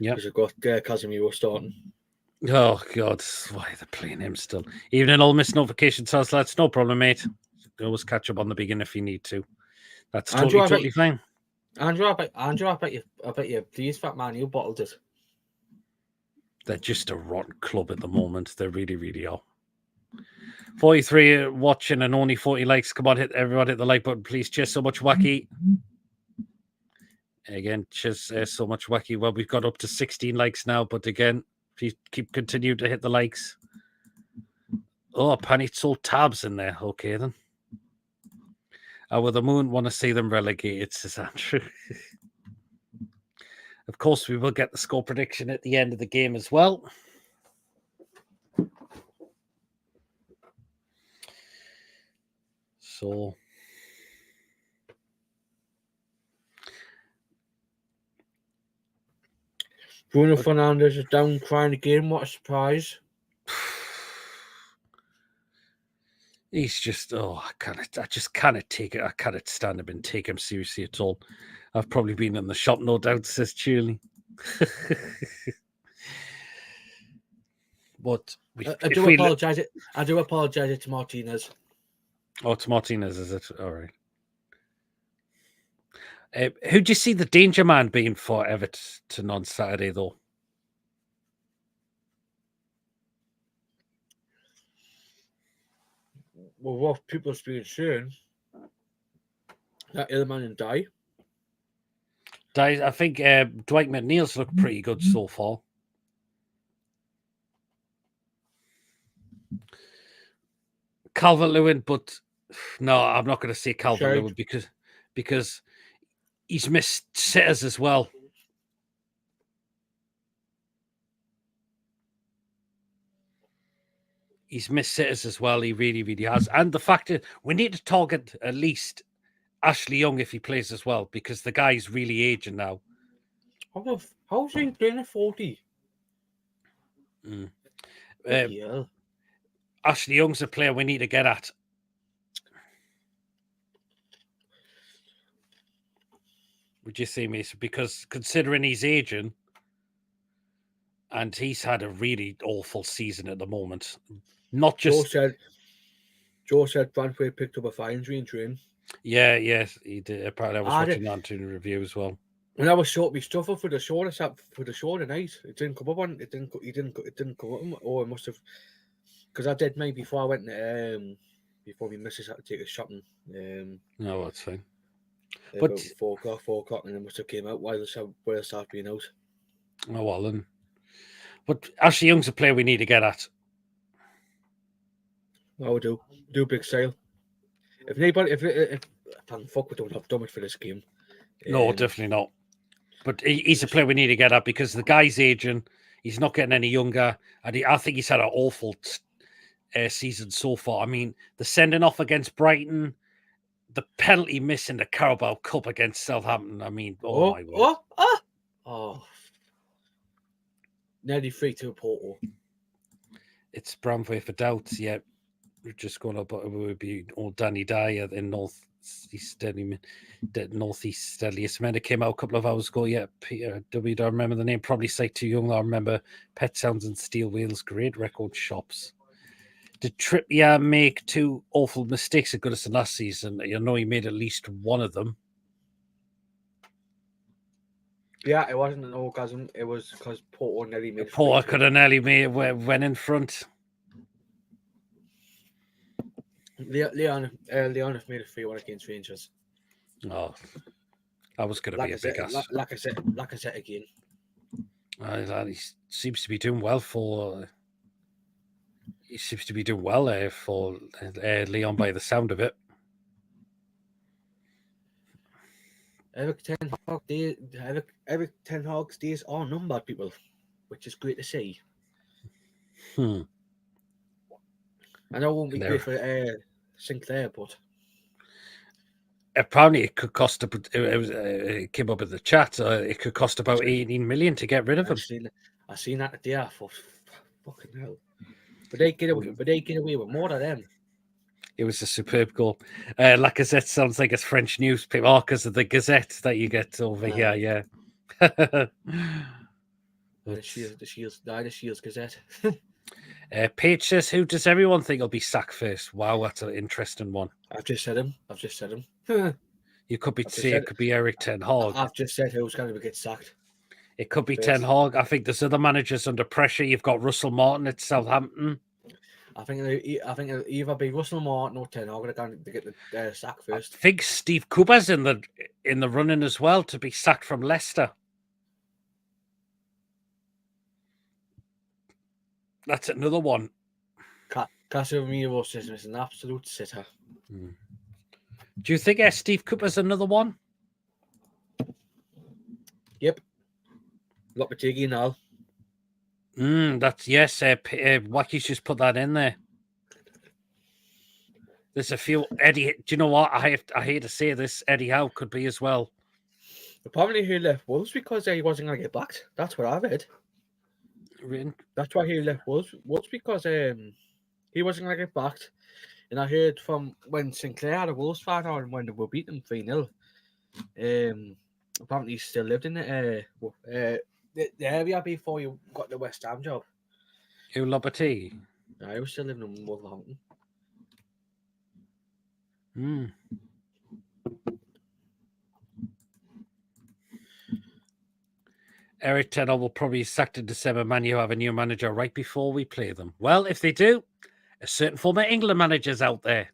A: Yeah,
B: because they've got Casemiro starting.
A: Oh God, why are they playing him still? Even in all missed notification tells lads, no problem, mate. You always catch up on the beginning if you need to. That's
B: Andrew,
A: totally fine.
B: Andrew, I bet you, these fat man, you bottled it.
A: They're just a rotten club at the moment. They really, really are. 43 watching and only 40 likes. Come on, everyone hit the like button, please. Cheers so much, Wacky. Again, cheers so much, Wacky. Well, we've got up to 16 likes now, but again, please continue to hit the likes. Oh, Penny sold tabs in there. Okay, then. Will the Moon want to see them relegated, says Andrew. Of course, we will get the score prediction at the end of the game as well. So,
B: Bruno Fernandes is down crying again. What a surprise!
A: He's just, I just cannot take it. I cannot stand him and take him seriously at all. I've probably been in the shop, no doubt, says Cheerly. But
B: I do apologise. I do apologise to Martinez.
A: Oh, to Martinez, is it? All right. Who do you see the danger man being for Everton on Saturday, though?
B: Well, what people's been saying, that other man and Die.
A: I think Dwight McNeil's looked pretty good so far. Calvert-Lewin, but no, I'm not going to say Calvert-Lewin because he's missed sitters as well. He's missed sitters as well. He really, really has. And the fact that we need to target at least Ashley Young if he plays as well, because the guy's really aging now.
B: How's he playing at 40?
A: Ashley Young's a player we need to get at. Would you say, Mason? Because considering he's aging, and he's had a really awful season at the moment. Not just
B: Joe said Brantford picked up a fine injury in training.
A: Yeah, yes, he did. Apparently, I was watching that in review as well.
B: When I was short, my stuff up for the show tonight. It didn't come up on. It didn't come up. Oh, it must have, because I did mine before I went. Before my missus had to take us shopping.
A: No, that's fine.
B: But 4 o'clock, and it must have came out while the start being out.
A: Oh well, then. But Ashley Young's a player we need to get at.
B: Oh, do big sale. If anybody, if thank fuck we don't have Dummett for this game.
A: No, definitely not. But he's a player we need to get at because the guy's aging. He's not getting any younger, and I think he's had an awful season so far. I mean, the sending off against Brighton, the penalty miss in the Carabao Cup against Southampton. I mean, my word.
B: Nearly 3-2 Porto.
A: It's Bramway for doubts. Yeah, we're just going up. It would be old Danny Dyer in Northeast Deadliest Men. It came out a couple of hours ago. Yeah, Peter W. I remember the name. Probably say too young. I remember Pet Sounds and Steel Wheels. Great record shops. Did Trippier make 2 awful mistakes at Goodison last season? You know, he made at least one of them.
B: Yeah, it wasn't an orgasm. It was because Porto nearly made.
A: Porto could have nearly went in front.
B: Leon have made a 3-1 against Rangers.
A: Oh, that was going to be a big ass.
B: Like I said again.
A: He seems to be doing well for He seems to be doing well for Leon by the sound of it.
B: Eric Ten Hag's days are numbered, people, which is great to see.
A: Hmm.
B: I know it won't be
A: And
B: great for Sinclair, but
A: apparently it could cost. It came up in the chat. It could cost about 18 million to get rid of him.
B: I seen that today. I thought, fucking hell. But they get away with more than them.
A: It was a superb goal. La Gazette sounds like it's French newspaper because of the Gazette that you get over here. Yeah.
B: The Shields Gazette.
A: Paige says, "Who does everyone think will be sacked first?" Wow, that's an interesting one.
B: I've just said him.
A: You could be saying it could be Eric Ten Hag.
B: I've just said who's going to get sacked.
A: It could be Ten Hag. I think there's other managers under pressure. You've got Russell Martin at Southampton.
B: I think it'll either be Russell Martin or Ten Hag going to get the sack first.
A: I think Steve Cooper's in the running as well to be sacked from Leicester. That's another one.
B: Casemiro says it's an absolute sitter.
A: Do you think Steve Cooper's another one?
B: Yep. Lopetegui now.
A: That's yes. Wacky's just put that in there. There's a few. Eddie, do you know what? I hate to say this. Eddie Howe could be as well.
B: Apparently he left Wolves because he wasn't going to get backed. That's what I read.
A: Really?
B: That's why he left Wolves because he wasn't going to get backed. And I heard from when Sinclair had a Wolves fan on when they were beating them 3-0. Apparently he still lived in the area before you got the West Ham job.
A: Who, Lopetegui?
B: I was still living in Wolverhampton.
A: Eric Ten Hag will probably be sacked in December. Man, you have a new manager right before we play them. Well, if they do, a certain former England manager's out there.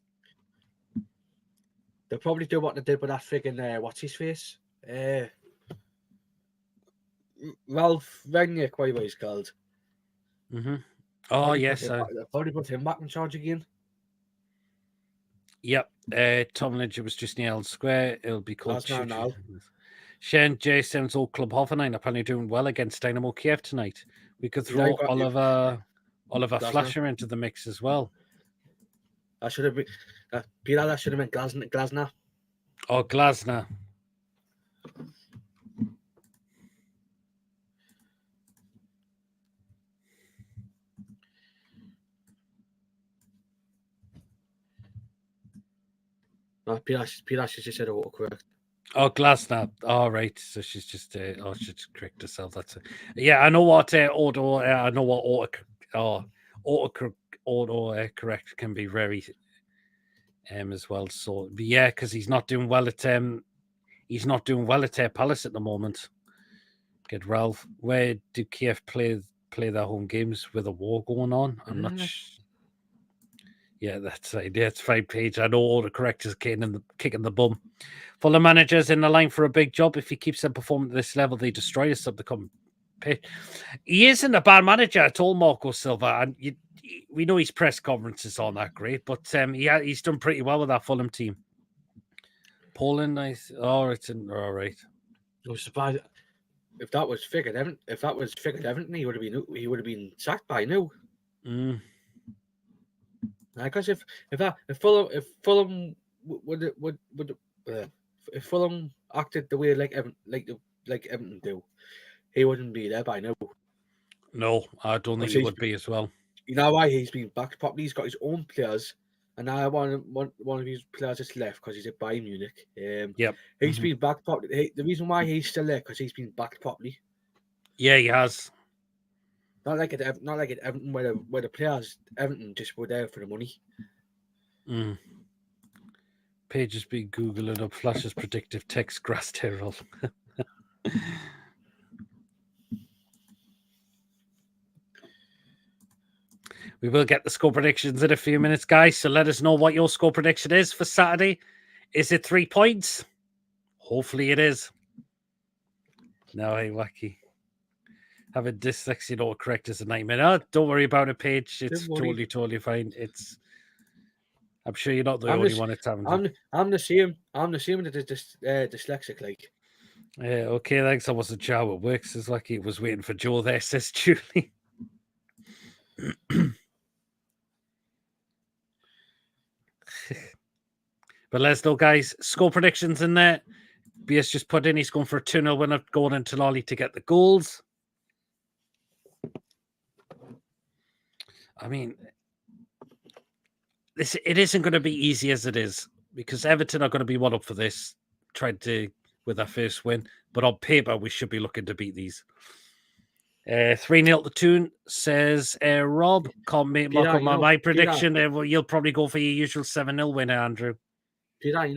B: They'll probably do what they did with that friggin' what's his face? Ralph Rangnick, whatever he's called.
A: Oh, yes.
B: They'll probably put him back in charge again.
A: Yep. Tom Lynch was just near Elm Square. It'll be called
B: now.
A: Shane J. Sims Old Club Hoffenheim apparently doing well against Dynamo Kiev tonight. We could throw Oliver Flasher into the mix as well.
B: That should have been Peter. That should have been Glasner.
A: Oh, Glasner.
B: Peter just said autocorrect.
A: Oh, Glasner. All right. So she's just she just correct herself. That's it. Yeah, I know what I know what auto correct can be very as well. So but yeah, because he's not doing well at Palace at the moment. Get Ralph. Where do Kiev play their home games with a war going on? I'm not sure. Yeah, that's right. Yeah, it's 5 page. I know all the correctors kicking the bum. Fuller managers in the line for a big job. If he keeps them performing at this level, they destroy us at the pitch. He isn't a bad manager at all, Marco Silva. And we know his press conferences aren't that great, but he's done pretty well with that Fulham team. Poland, nice. Oh, it's all right.
B: I was surprised if that was figured Everton. If that was figured Everton, he would have been sacked by now. Because if Fulham if Fulham acted the way like Everton do, he wouldn't be there by now.
A: No, I don't think he would be as well.
B: You know why? He's been backed properly. He's got his own players, and now one of his players has left because he's at Bayern Munich.
A: Yep,
B: he's been backed properly. The reason why he's still there because he's been backed properly.
A: Yeah, he has.
B: Not like at Everton, where the players Everton just were there for the money.
A: Pages be googling up Flash's predictive text grass terror. We will get the score predictions in a few minutes, guys. So let us know what your score prediction is for Saturday. Is it 3 points? Hopefully it is. No, hey, Wacky. Having dyslexia autocorrect is a nightmare. Oh, don't worry about it, Paige. It's
B: Don't worry.
A: totally fine. I'm sure you're not the
B: I'm
A: only
B: the,
A: one it's having to.
B: I'm the same. I'm the same with the dyslexic. Like,
A: Okay, thanks. I wasn't sure how it works. It's like it was waiting for Joe there, says Julie. But let us know, guys. Score predictions in there. BS just put in he's going for a 2-0 winner, going into Lolly to get the goals. I mean, it isn't going to be easy as it is because Everton are going to be one up for this, trying to with their first win. But on paper, we should be looking to beat these. 3-0 to Toon, says Rob. Can't make
B: Peter,
A: up my prediction.
B: Peter,
A: Well, you'll probably go for your usual 7-0 winner, Andrew.
B: Peter,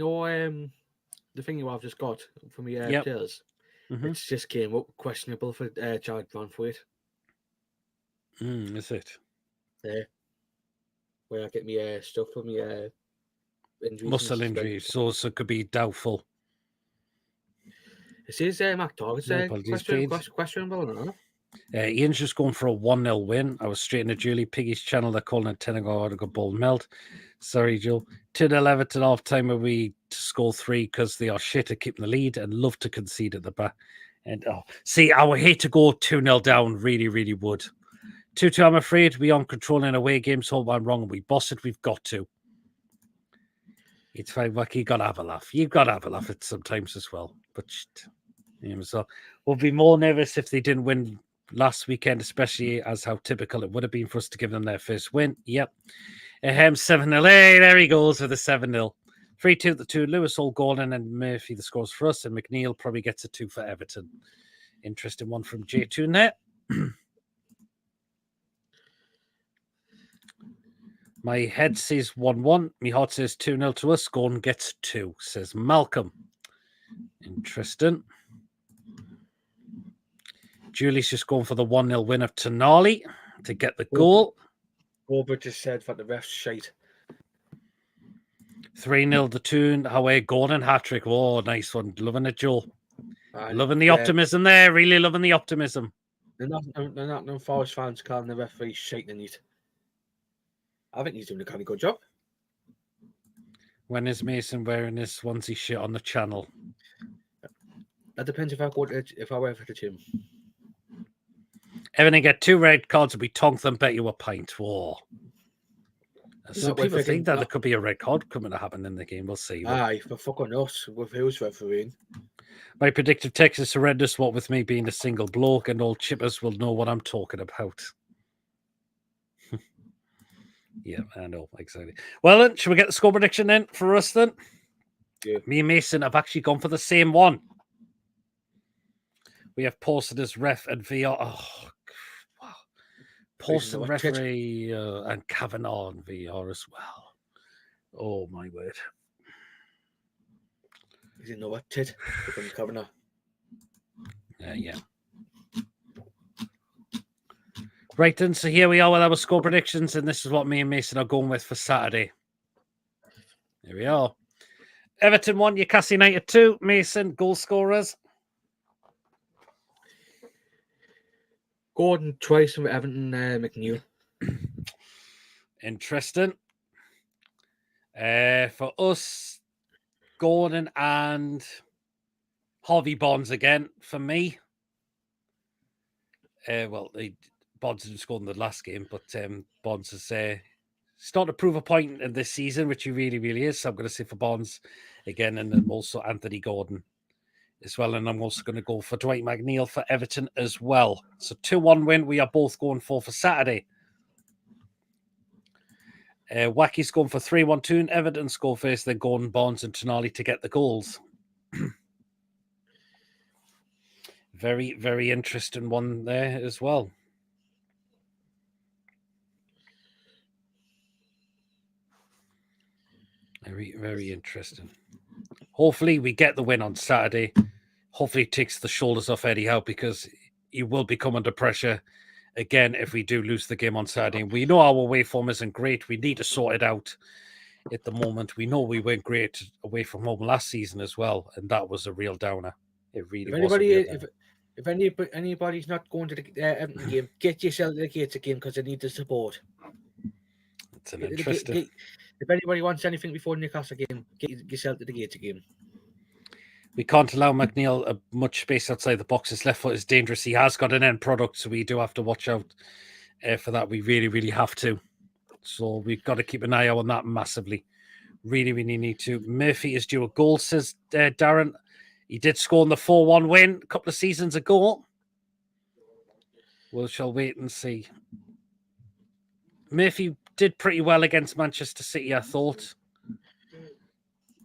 B: the thing you have just got from your players, it's just came up questionable for Jared Branthwaite.
A: Is it?
B: Yeah. Where I get me stuff for me injuries.
A: Muscle injury, so it could be doubtful.
B: It says Mac Target's questionable or not?
A: Ian's just going for a 1-0 win. I was straight into Julie Piggy's channel. They're calling it 10 ago. I got ball melt. Sorry, Joe. 2-0 Everton half time where we score 3 because they are shit at keeping the lead and love to concede at the back. And see, I would hate to go 2-0 down. Really would. 2-2, I'm afraid. We aren't controlling away games. Hold on wrong. We boss it. We've got to. It's fine, Wacky. You got to have a laugh. You've got to have a laugh at sometimes as well. But so we'll be more nervous if they didn't win last weekend, especially as how typical it would have been for us to give them their first win. Yep. 7-0. Hey, there he goes with a 7-0. 3-2 the 2. Lewis, all Gordon and Murphy, the scores for us. And McNeil probably gets a 2 for Everton. Interesting one from J2 there. My head says 1-1. My heart says 2-0 to us. Gordon gets 2, says Malcolm. Interesting. Julie's just going for the 1-0 win of Tonali to get the goal.
B: Robert just said for the ref's shite.
A: 3-0 the Toon. Away Gordon hat-trick. Oh, nice one. Loving it, Joel. Loving the optimism there. Really loving the optimism.
B: They're not no Forest fans calling the referee shite in it. I think he's doing a kind of good job.
A: When is Mason wearing his onesie shit on the channel?
B: That depends if I wear for the gym.
A: Everton get 2 red cards and we tonk them, bet you a pint. Whoa. So people think that there could be a red card coming to happen in the game. We'll see.
B: Aye, for fucking us with who's refereeing.
A: My predictive text is horrendous. What with me being a single bloke, and all chippers will know what I'm talking about. Yeah, I know, exactly. Well, then, should we get the score prediction then for us then?
B: Yeah.
A: Me and Mason have actually gone for the same one. We have posted as ref and VR. Oh, wow. Posted referee and Kavanagh and VR as well. Oh, my word.
B: You didn't know what, Ted? Kavanagh.
A: Yeah. Right then, so here we are with our score predictions, and this is what me and Mason are going with for Saturday. Here we are. Everton 1, Newcastle United 2. Mason, goal scorers.
B: Gordon twice from Everton, McNeil.
A: Interesting. For us, Gordon and Harvey Bonds again. For me, Bonds didn't score in the last game, but Bonds has started to prove a point in this season, which he really is. So I'm going to say for Bonds again, and then also Anthony Gordon as well. And I'm also going to go for Dwight McNeil for Everton as well. So 2-1 win. We are both going for Saturday. Wacky's going for 3-1-2, and Everton score first, then Gordon, Bonds, and Tonali to get the goals. Very interesting one there as well. Very interesting. Hopefully we get the win on Saturday. Hopefully it takes the shoulders off Eddie Howe, because he will become under pressure again if we do lose the game on Saturday. We know our away form isn't great. We need to sort it out at the moment. We know we weren't great away from home last season as well, and that was a real downer. It really was.
B: If anybody's not going to the Everton game, get yourself to the Gates again because they need the support.
A: It's an interesting.
B: If anybody wants anything before Newcastle game, get yourself to the Gates again.
A: We can't allow McNeil much space outside the box. His left foot is dangerous. He has got an end product, so we do have to watch out for that. We really, really have to. So we've got to keep an eye out on that massively. Really, really need to. Murphy is due a goal, says Darren. He did score in the 4-1 win a couple of seasons ago. We shall wait and see. Murphy did pretty well against Manchester City, I thought.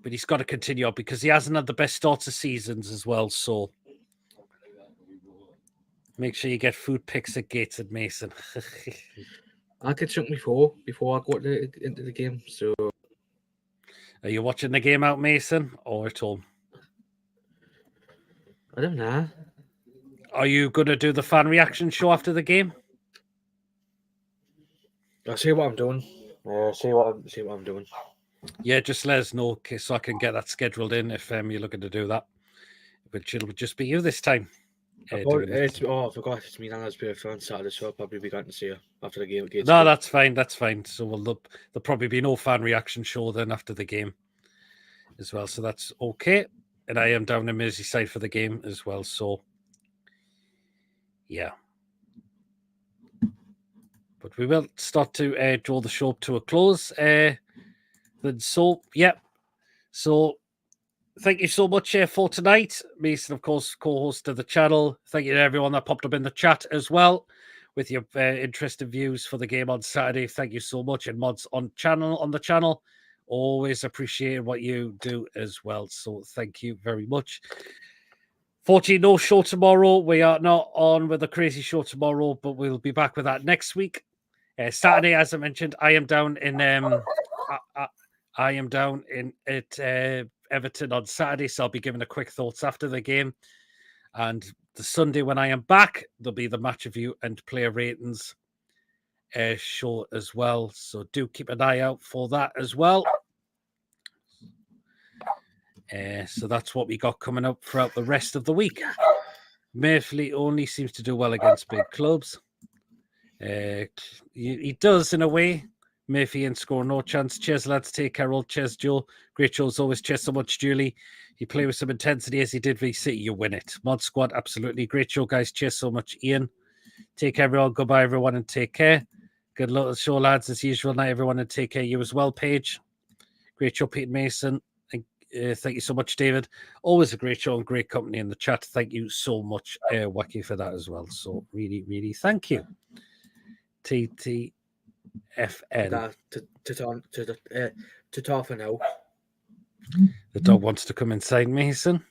A: But he's got to continue on because he hasn't had the best starts of seasons as well. So make sure you get food picks at Gates and Mason.
B: I'll get something before I go into the game. So,
A: are you watching the game out, Mason, or at home?
B: I don't know.
A: Are you going to do the fan reaction show after the game?
B: I'll see what I'm doing. See what I'm doing.
A: Yeah, just let us know so I can get that scheduled in if you're looking to do that. Which it'll just be you this time.
B: I forgot. It's me and Anna's birthday on Saturday, so I'll probably be going to see her after the game.
A: No, that's fine. That's fine. So there'll probably be no fan reaction show then after the game as well. So that's okay. And I am down in Merseyside for the game as well. So, yeah. But we will start to draw the show up to a close. So thank you so much for tonight. Mason, of course, co-host of the channel. Thank you to everyone that popped up in the chat as well with your interesting views for the game on Saturday. Thank you so much. And mods on the channel. Always appreciate what you do as well. So thank you very much. 14 no show tomorrow. We are not on with a crazy show tomorrow, but we'll be back with that next week. Saturday, as I mentioned, I am down in at Everton on Saturday, so I'll be giving a quick thoughts after the game. And the Sunday when I am back, there'll be the match review and player ratings show as well. So do keep an eye out for that as well. So that's what we got coming up throughout the rest of the week. Murphy only seems to do well against big clubs. He does in a way. Murphy and score no chance. Cheers, lads. Take care, all. Cheers, Joe. Great show as always. Cheers so much, Julie. You play with some intensity as he did v City, you win it. Mod Squad, absolutely. Great show, guys. Cheers so much, Ian. Take care, everyone. Goodbye, everyone, and take care. Good luck show, lads, as usual. Night, everyone, and take care. You as well, Paige. Great show, Pete Mason. Thank you so much, David. Always a great show and great company in the chat. Thank you so much, Wacky, for that as well. So really, really thank you. TTFN.
B: To talk for now.
A: The dog wants to come inside, Mason.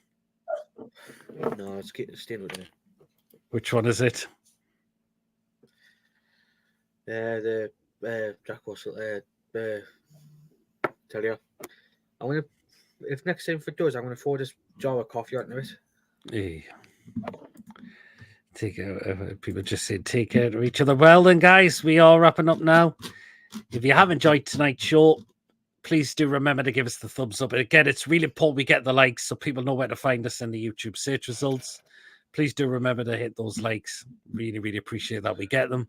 B: No, it's staying with me.
A: Which one is it?
B: The Jack Russell. Tell you, I'm gonna. If next time it does, I'm gonna throw this jar of coffee onto it.
A: Hey. Take care. People just said take care of each other. Well then, guys, we are wrapping up now. If you have enjoyed tonight's show, please do remember to give us the thumbs up. And again, it's really important we get the likes so people know where to find us in the YouTube search results. Please do remember to hit those likes. Really, really appreciate that we get them.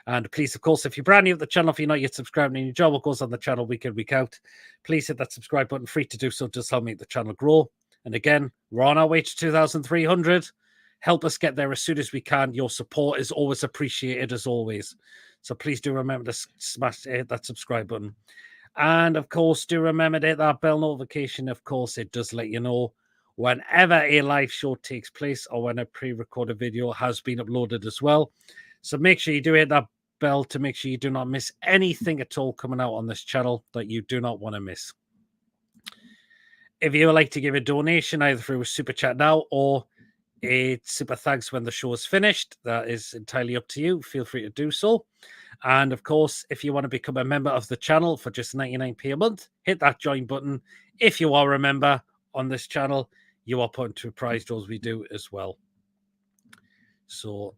A: And please, of course, if you're brand new to the channel, if you're not yet subscribed and you enjoy what goes on the channel week in, week out, please hit that subscribe button. Free to do so. Just help make the channel grow. And again, we're on our way to 2,300. Help us get there as soon as we can. Your support is always appreciated, as always. So please do remember to hit that subscribe button. And, of course, do remember to hit that bell notification. Of course, it does let you know whenever a live show takes place or when a pre-recorded video has been uploaded as well. So make sure you do hit that bell to make sure you do not miss anything at all coming out on this channel that you do not want to miss. If you would like to give a donation either through a super chat now or a super thanks when the show is finished, that is entirely up to you. Feel free to do so. And of course, if you want to become a member of the channel for just 99p a month, hit that join button. If you are a member on this channel, you are put into prize draws we do as well. So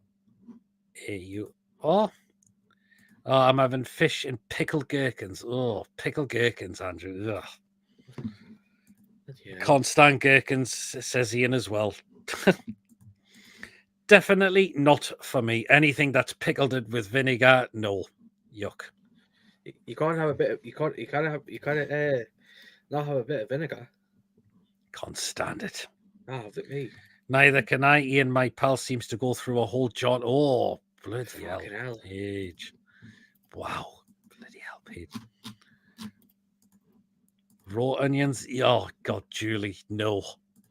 A: here you are. Oh, I'm having fish and pickled gherkins. Oh, pickled gherkins, Andrew. Ugh. Yeah. Can't stand gherkins, says Ian as well. Definitely not for me. Anything that's pickled it with vinegar, no. Yuck.
B: You can't have a bit of you can't not have a bit of vinegar.
A: Can't stand it.
B: Ah, me.
A: Neither can I. Ian, my pal, seems to go through a whole jar. Oh, bloody hell.
B: Fucking hell.
A: Page. Wow. Bloody hell, Page. Raw onions? Oh, God, Julie, no.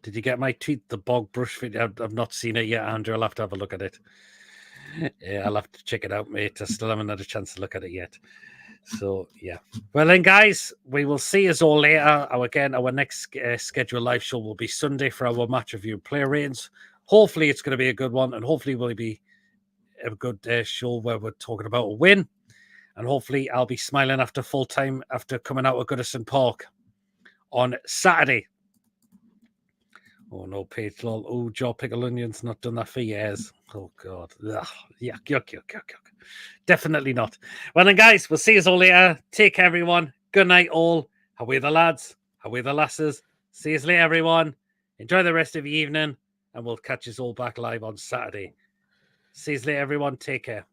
A: Did you get my tweet, the bog brush video? I've not seen it yet, Andrew. I'll have to have a look at it. Yeah, I'll have to check it out, mate. I still haven't had a chance to look at it yet. So, yeah. Well, then, guys, we will see us all later. Our next scheduled live show will be Sunday for our match review player ratings. Hopefully, it's going to be a good one, and hopefully, will be a good show where we're talking about a win. And hopefully, I'll be smiling after full time after coming out of Goodison Park on Saturday. Oh, no, Paige lol. Oh, Joe Pickle Onion's not done that for years. Oh, God. Ugh. Yuck. Definitely not. Well, then, guys, we'll see you all later. Take care, everyone. Good night, all. Away the lads. Away the lasses. See you later, everyone. Enjoy the rest of your evening, and we'll catch you all back live on Saturday. See you later, everyone. Take care.